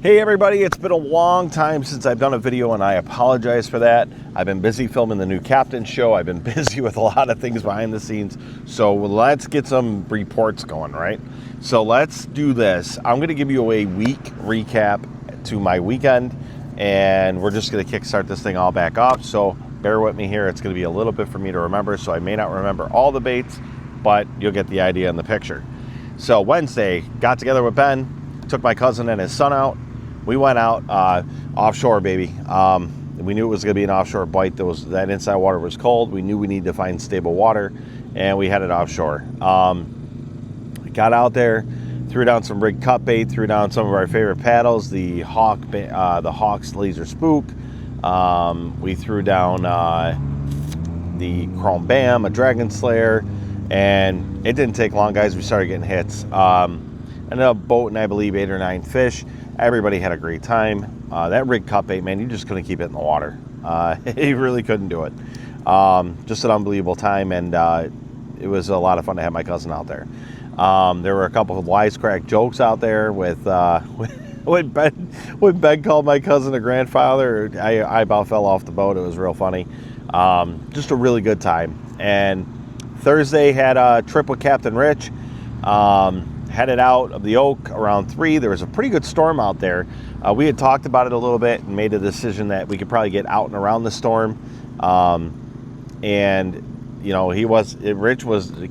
Hey everybody, it's been a long time since I've done a video and I apologize for that. I've been busy filming the new Captain show. I've been busy with a lot of things behind the scenes. So let's get some reports going, right? So let's do this. I'm going to give you a week recap to my weekend and we're just going to kickstart this thing all back off. So bear with me here. It's going to be a little bit for me to remember. So I may not remember all the baits, but you'll get the idea in the picture. So Wednesday, got together with Ben, took my cousin and his son out. We went out offshore, baby. We knew it was going to be an offshore bite. That inside water was cold. We knew we needed to find stable water, and we headed offshore. Got out there, threw down some rig cut bait, threw down some of our favorite paddles, the Hawks Laser Spook. We threw down the Chrome Bam, a Dragon Slayer, and it didn't take long, guys. We started getting hits. Ended up boating, I believe, 8 or 9 fish. Everybody had a great time. That rig cut bait, man, you just couldn't keep it in the water. You really couldn't do it. Just an unbelievable time, and it was a lot of fun to have my cousin out there. There were a couple of wisecrack jokes out there with when Ben called my cousin a grandfather. I about fell off the boat. It was real funny. Just a really good time. And Thursday had a trip with Captain Rich. Headed out of the Oak around 3. There was a pretty good storm out there. We had talked about it a little bit and made a decision that we could probably get out and around the storm. And you know,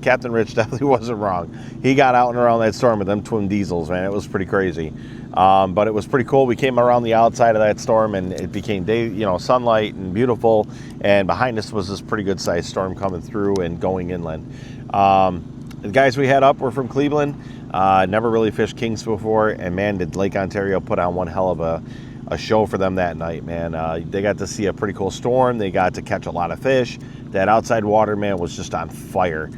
Captain Rich definitely wasn't wrong. He got out and around that storm with them twin diesels, man. It was pretty crazy. But it was pretty cool. We came around the outside of that storm and it became sunlight and beautiful. And behind us was this pretty good sized storm coming through and going inland. The guys we had up were from Cleveland. Never really fished Kings before, and man, did Lake Ontario put on one hell of a show for them that night, man. They got to see a pretty cool storm. They got to catch a lot of fish. That outside water, man, was just on fire.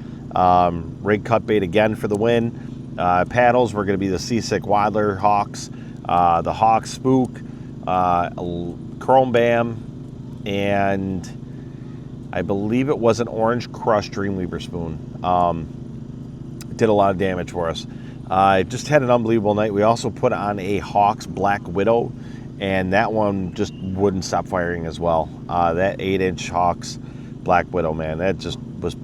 Rig cut bait again for the win. Paddles were going to be the Seasick Waddler Hawks, the Hawks Spook, Chrome Bam, and I believe it was an Orange Crush Dreamweaver spoon. Did a lot of damage for us. Just had an unbelievable night. We also put on a Hawks Black Widow, and that one just wouldn't stop firing as well. That 8-inch Hawks Black Widow, man, that just was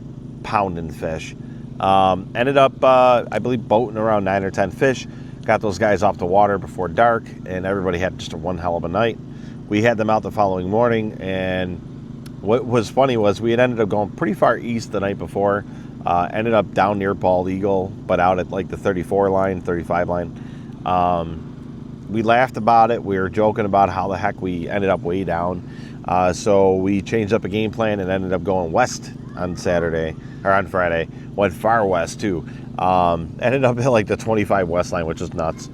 pounding fish. Ended up, I believe, boating around 9 or 10 fish. Got those guys off the water before dark, and everybody had just one hell of a night. We had them out the following morning, and what was funny was we had ended up going pretty far east the night before. Ended up down near Bald Eagle, but out at like the 34 line, 35 line. We laughed about it. We were joking about how the heck we ended up way down. So we changed up a game plan and ended up going west on Friday. Went far west too. Ended up at like the 25 west line, which is nuts.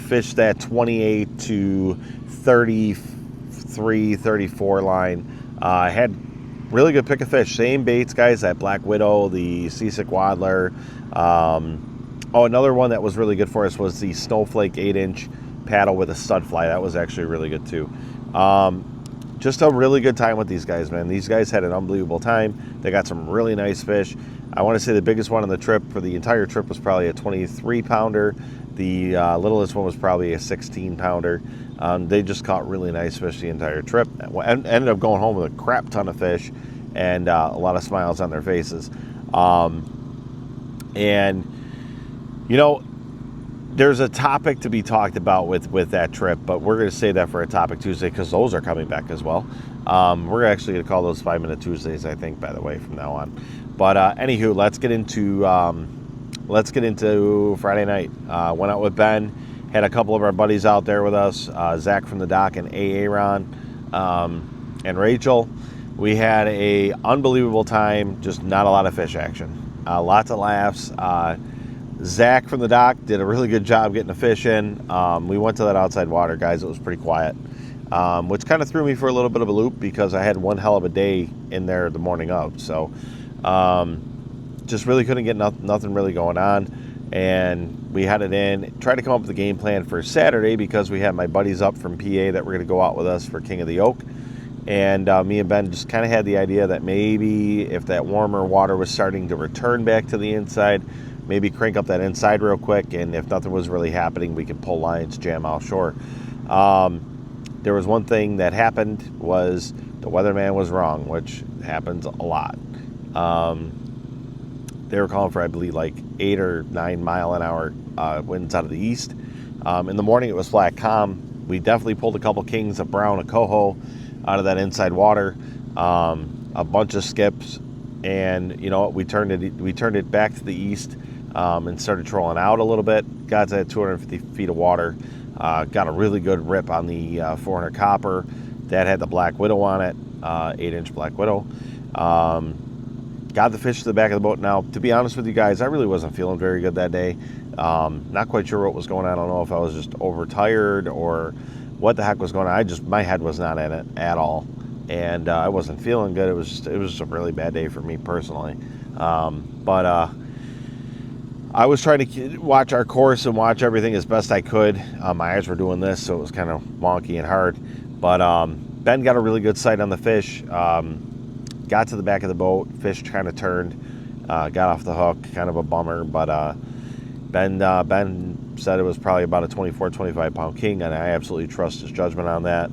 Fished that 28 to 33, 34 line. Had really good pick of fish. Same baits, guys. That Black Widow, the Seasick Waddler. Another one that was really good for us was the Snowflake 8-inch paddle with a stud fly. That was actually really good too. Just a really good time with these guys, man. These guys had an unbelievable time. They got some really nice fish. I want to say the biggest one on the trip for the entire trip was probably a 23-pounder. The littlest one was probably a 16-pounder. They just caught really nice fish the entire trip. Ended up going home with a crap ton of fish and a lot of smiles on their faces. And, you know, there's a topic to be talked about with that trip, but we're going to save that for a Topic Tuesday because those are coming back as well. We're actually going to call those 5-Minute Tuesdays, I think, by the way, from now on. But anywho, let's get into Friday night. Went out with Ben. Had a couple of our buddies out there with us, Zach from the dock and Aaron and Rachel. We had a unbelievable time, just not a lot of fish action. Lots of laughs. Zach from the dock did a really good job getting the fish in. We went to that outside water, guys. It was pretty quiet, which kind of threw me for a little bit of a loop because I had one hell of a day in there the morning of. So just really couldn't get nothing really going on. And we had it in, tried to come up with a game plan for Saturday because we had my buddies up from PA that were going to go out with us for King of the Oak. And me and Ben just kind of had the idea that maybe if that warmer water was starting to return back to the inside, maybe crank up that inside real quick, and if nothing was really happening, we could pull lines, jam offshore. There was one thing that happened, was the weatherman was wrong, which happens a lot. They were calling for, I believe, like 8 or 9 mile an hour winds out of the east. In the morning, it was flat calm. We definitely pulled a couple kings, a brown, a coho out of that inside water, a bunch of skips, and you know what? We turned it back to the east and started trolling out a little bit. Got to that 250 feet of water. Got a really good rip on the 400 copper that had the Black Widow on it, 8-inch Black Widow. Got the fish to the back of the boat. Now, to be honest with you guys, I really wasn't feeling very good that day. Not quite sure what was going on. I don't know if I was just overtired or what the heck was going on. My head was not in it at all, and I wasn't feeling good. It was just a really bad day for me personally. But I was trying to watch our course and watch everything as best I could. My eyes were doing this, so it was kind of wonky and hard. But Ben got a really good sight on the fish. Got to the back of the boat, fish kind of turned, got off the hook, kind of a bummer, but Ben said it was probably about a 24, 25 pound king, and I absolutely trust his judgment on that.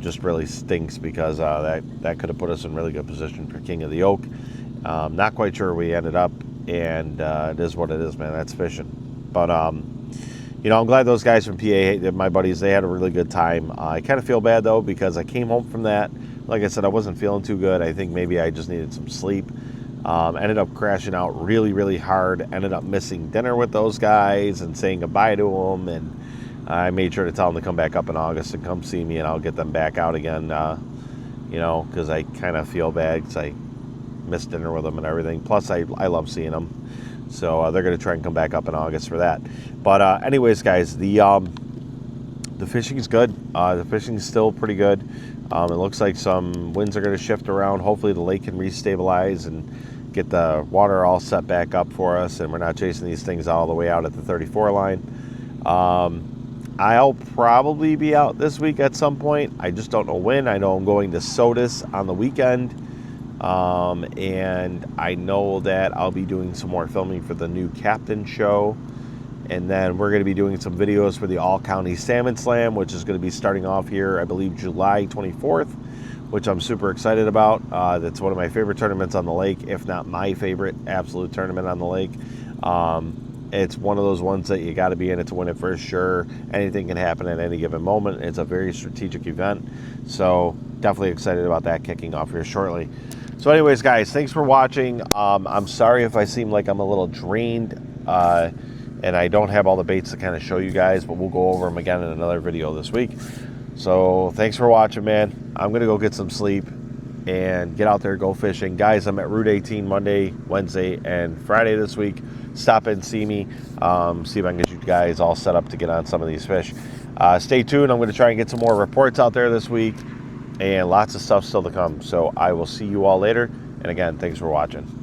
Just really stinks because that could have put us in really good position for King of the Oak. Not quite sure where we ended up, and it is what it is, man. That's fishing. But you know, I'm glad those guys from PA, my buddies, they had a really good time. I kind of feel bad though, because I came home from that. Like I said, I wasn't feeling too good. I think maybe I just needed some sleep. Ended up crashing out really, really hard. Ended up missing dinner with those guys and saying goodbye to them. And I made sure to tell them to come back up in August and come see me, and I'll get them back out again, you know, because I kind of feel bad because I missed dinner with them and everything. Plus, I love seeing them. So they're going to try and come back up in August for that. But anyways, guys, the fishing is good. The fishing is still pretty good. It looks like some winds are going to shift around. Hopefully the lake can restabilize and get the water all set back up for us, and we're not chasing these things all the way out at the 34 line. I'll probably be out this week at some point. I just don't know when. I know I'm going to Sodas on the weekend, and I know that I'll be doing some more filming for the new Captain show. And then we're going to be doing some videos for the All-County Salmon Slam, which is going to be starting off here, I believe, July 24th, which I'm super excited about. That's one of my favorite tournaments on the lake, if not my favorite absolute tournament on the lake. It's one of those ones that you got to be in it to win it for sure. Anything can happen at any given moment. It's a very strategic event. So definitely excited about that kicking off here shortly. So anyways, guys, thanks for watching. I'm sorry if I seem like I'm a little drained. And I don't have all the baits to kind of show you guys, but we'll go over them again in another video this week. So thanks for watching, man. I'm going to go get some sleep and get out there, go fishing. Guys, I'm at Route 18 Monday, Wednesday, and Friday this week. Stop in, see me, see if I can get you guys all set up to get on some of these fish. Stay tuned. I'm going to try and get some more reports out there this week, and lots of stuff still to come. So I will see you all later. And again, thanks for watching.